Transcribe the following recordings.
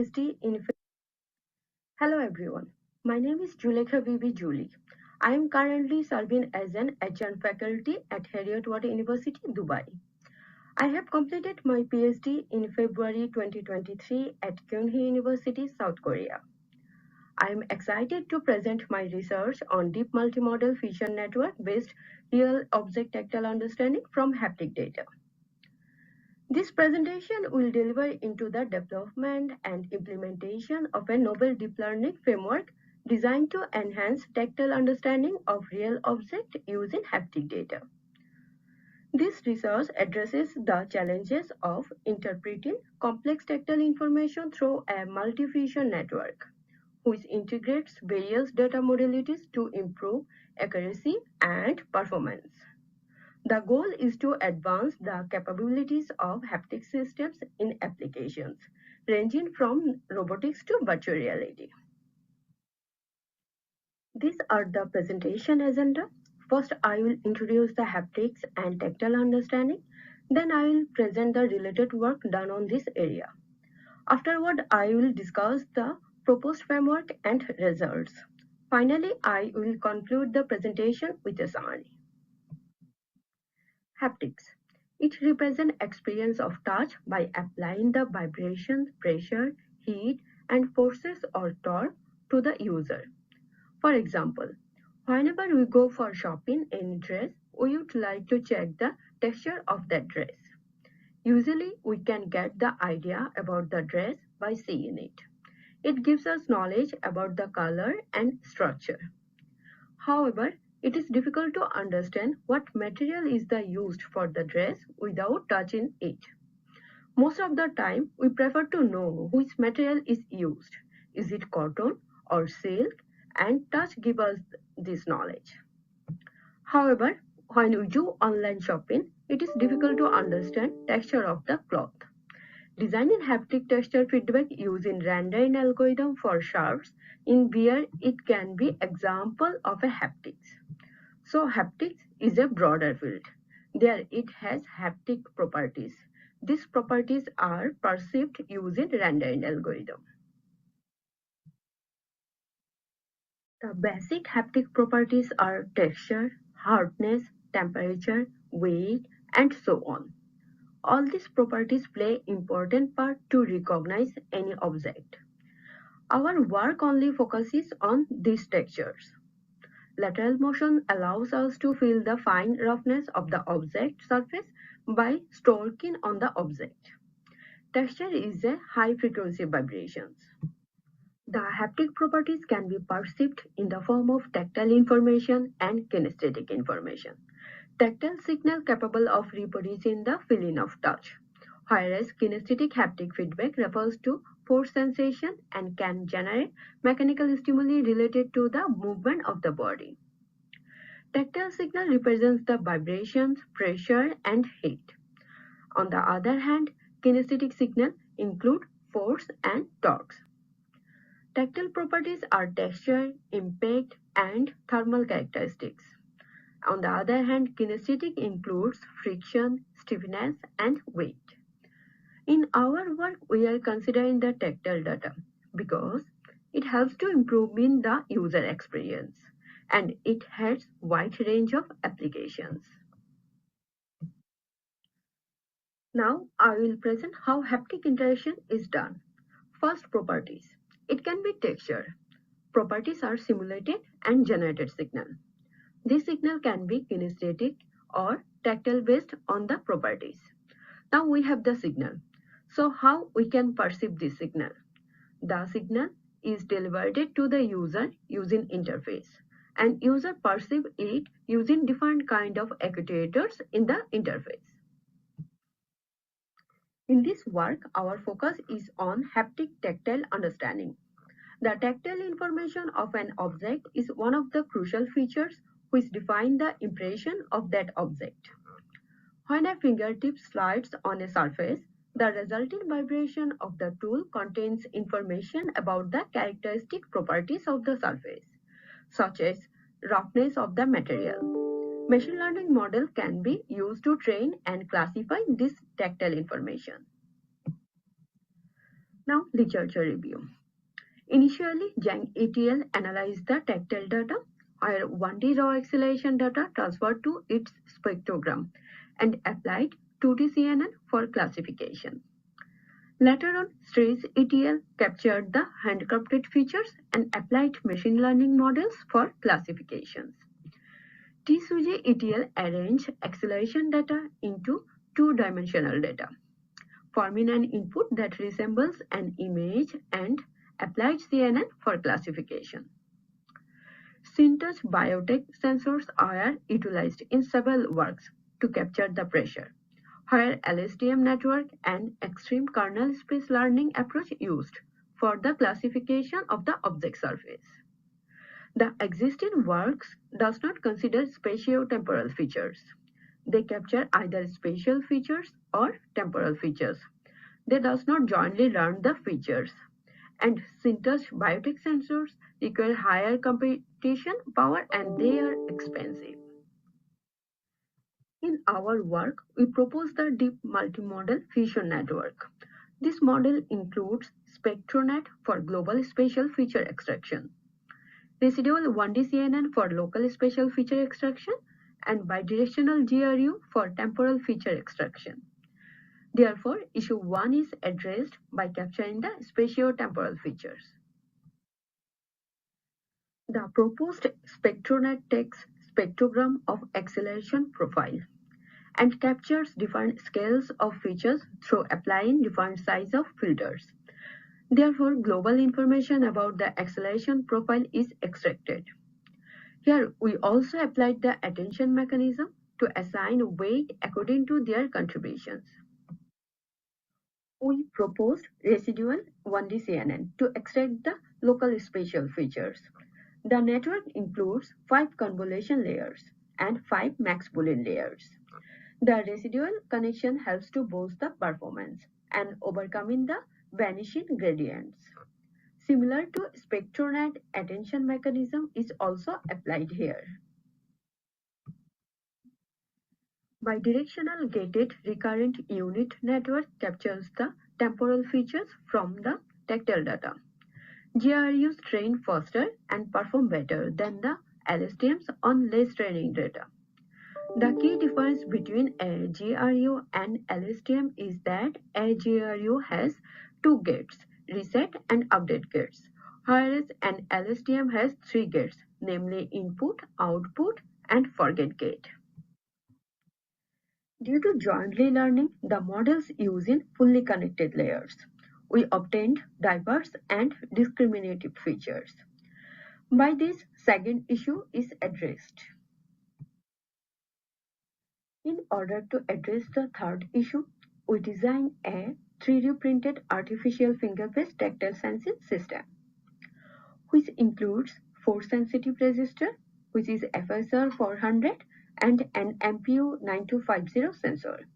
PhD in. Hello everyone, my name is Joolekha Bibi Joolee. I am currently serving as an adjunct faculty at Heriot-Watt University, Dubai. I have completed my PhD in February 2023 at Kyunhee University, South Korea. I am excited to present my research on deep multimodal fission network based real object tactile understanding from haptic data. This presentation will deliver into the development and implementation of a novel deep learning framework designed to enhance tactile understanding of real objects using haptic data. This research addresses the challenges of interpreting complex tactile information through a multi-fission network, which integrates various data modalities to improve accuracy and performance. The goal is to advance the capabilities of haptic systems in applications, ranging from robotics to virtual reality. These are the presentation agenda. First, I will introduce the haptics and tactile understanding. Then I will present the related work done on this area. Afterward, I will discuss the proposed framework and results. Finally, I will conclude the presentation with a summary. Haptics. It represents experience of touch by applying the vibration, pressure, heat, and forces or torque to the user. For example, whenever we go for shopping any dress, we would like to check the texture of that dress. Usually, we can get the idea about the dress by seeing it. It gives us knowledge about the color and structure. However, it is difficult to understand what material is used for the dress without touching it. Most of the time, we prefer to know which material is used. Is it cotton or silk? And touch gives us this knowledge. However, when we do online shopping, it is difficult to understand texture of the cloth. Designing haptic texture feedback using rendering algorithm for shafts in VR, it can be example of a haptics. So haptics is a broader field. There it has haptic properties. These properties are perceived using rendering algorithm. The basic haptic properties are texture, hardness, temperature, weight, and so on. All these properties play important part to recognize any object. Our work only focuses on these textures. Lateral motion allows us to feel the fine roughness of the object surface by stroking on the object. Texture is a high frequency vibrations. The haptic properties can be perceived in the form of tactile information and kinesthetic information. Tactile signal capable of reproducing the feeling of touch, whereas kinesthetic haptic feedback refers to force sensation and can generate mechanical stimuli related to the movement of the body. Tactile signal represents the vibrations, pressure, and heat. On the other hand, kinesthetic signal include force and torques. Tactile properties are texture, impact, and thermal characteristics. On the other hand, kinesthetic includes friction, stiffness, and weight. In our work, we are considering the tactile data because it helps to improve in the user experience and it has wide range of applications. Now I will present how haptic interaction is done. First, properties. It can be texture. Properties are simulated and generated signal. This signal can be kinesthetic or tactile based on the properties. Now we have the signal. So how we can perceive this signal? The signal is delivered to the user using interface and user perceive it using different kind of actuators in the interface. In this work, our focus is on haptic tactile understanding. The tactile information of an object is one of the crucial features which define the impression of that object. When a fingertip slides on a surface, the resulting vibration of the tool contains information about the characteristic properties of the surface, such as roughness of the material. Machine learning model can be used to train and classify this tactile information. Now, literature review. Initially, Zhang et al. Analyzed the tactile data, where 1D raw acceleration data transferred to its spectrogram and applied 2D CNN for classification. Later on, Strays et al. Captured the handcrafted features and applied machine learning models for classifications. Tsuje et al. Arranged acceleration data into two-dimensional data, forming an input that resembles an image and applied CNN for classification. Syntax biotech sensors are utilized in several works to capture the pressure, where LSTM network and extreme kernel space learning approach used for the classification of the object surface. The existing works does not consider spatio-temporal features. They capture either spatial features or temporal features. They does not jointly learn the features. And syntax biotech sensors require higher computation power and they are expensive. In our work, we propose the deep multimodal fusion network. This model includes SpectroNet for global spatial feature extraction, residual 1D CNN for local spatial feature extraction, and bidirectional GRU for temporal feature extraction. Therefore, issue 1 is addressed by capturing the spatio-temporal features. The proposed SpectroNet takes spectrogram of acceleration profile and captures different scales of features through applying different size of filters. Therefore, global information about the acceleration profile is extracted. Here, we also applied the attention mechanism to assign weight according to their contributions. We proposed residual 1D CNN to extract the local spatial features. The network includes 5 convolution layers and 5 max Boolean layers. The residual connection helps to boost the performance and overcoming the vanishing gradients. Similar to SpectroNet, attention mechanism is also applied here. Bidirectional gated recurrent unit network captures the temporal features from the tactile data. GRUs train faster and perform better than the LSTMs on less training data. The key difference between a GRU and LSTM is that a GRU has two gates, reset and update gates, whereas an LSTM has three gates, namely input, output, and forget gate. Due to jointly learning, the models using fully connected layers, we obtained diverse and discriminative features. By this, second issue is addressed. In order to address the third issue, we designed a 3D printed artificial finger-based tactile sensing system, which includes force sensitive resistor, which is FSR 400, and an MPU 9250 sensor.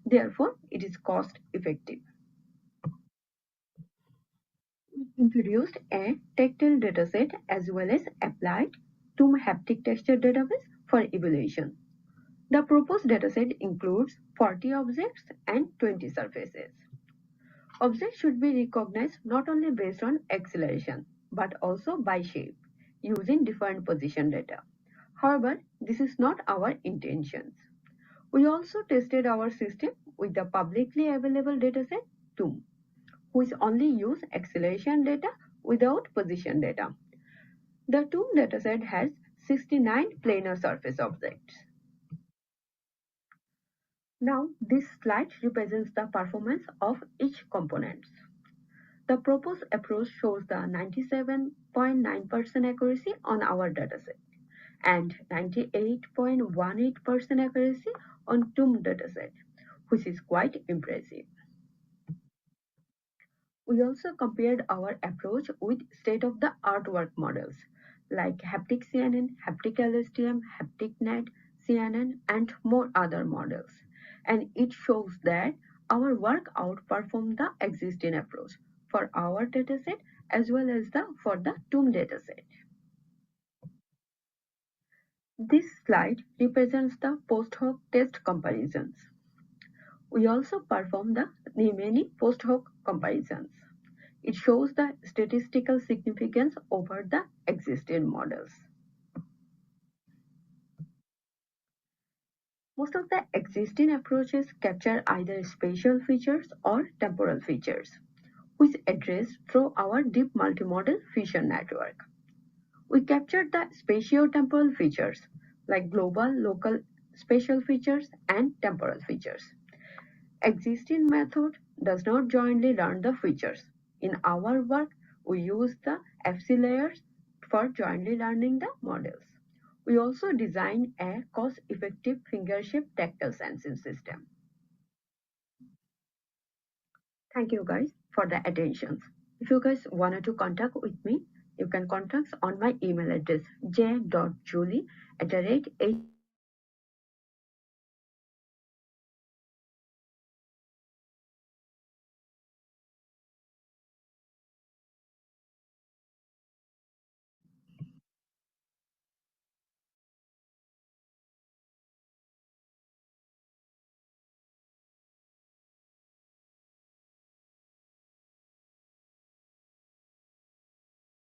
Therefore, it is cost effective. We introduced a tactile dataset as well as applied two haptic texture database for evaluation. The proposed dataset includes 40 objects and 20 surfaces. Objects should be recognized not only based on acceleration but also by shape using different position data. However, this is not our intentions. We also tested our system with the publicly available dataset TOOM, which only use acceleration data without position data. The TOOM dataset has 69 planar surface objects. Now, this slide represents the performance of each component. The proposed approach shows the 97.9% accuracy on our dataset and 98.18% accuracy on TOOM dataset, which is quite impressive. We also compared our approach with state-of-the-art work models like haptic CNN, haptic LSTM, haptic net, CNN, and more other models. And it shows that our work outperformed the existing approach for our dataset as well as for the TOOM dataset. This slide represents the post-hoc test comparisons. We also perform the remaining post-hoc comparisons. It shows the statistical significance over the existing models. Most of the existing approaches capture either spatial features or temporal features, which addressed through our deep multimodal vision network. We captured the spatio-temporal features like global, local spatial features and temporal features. Existing method does not jointly learn the features. In our work, we use the FC layers for jointly learning the models. We also designed a cost-effective fingership tactile sensing system. Thank you guys for the attention. If you guys wanted to contact with me, you can contact on my email address j.joolee@8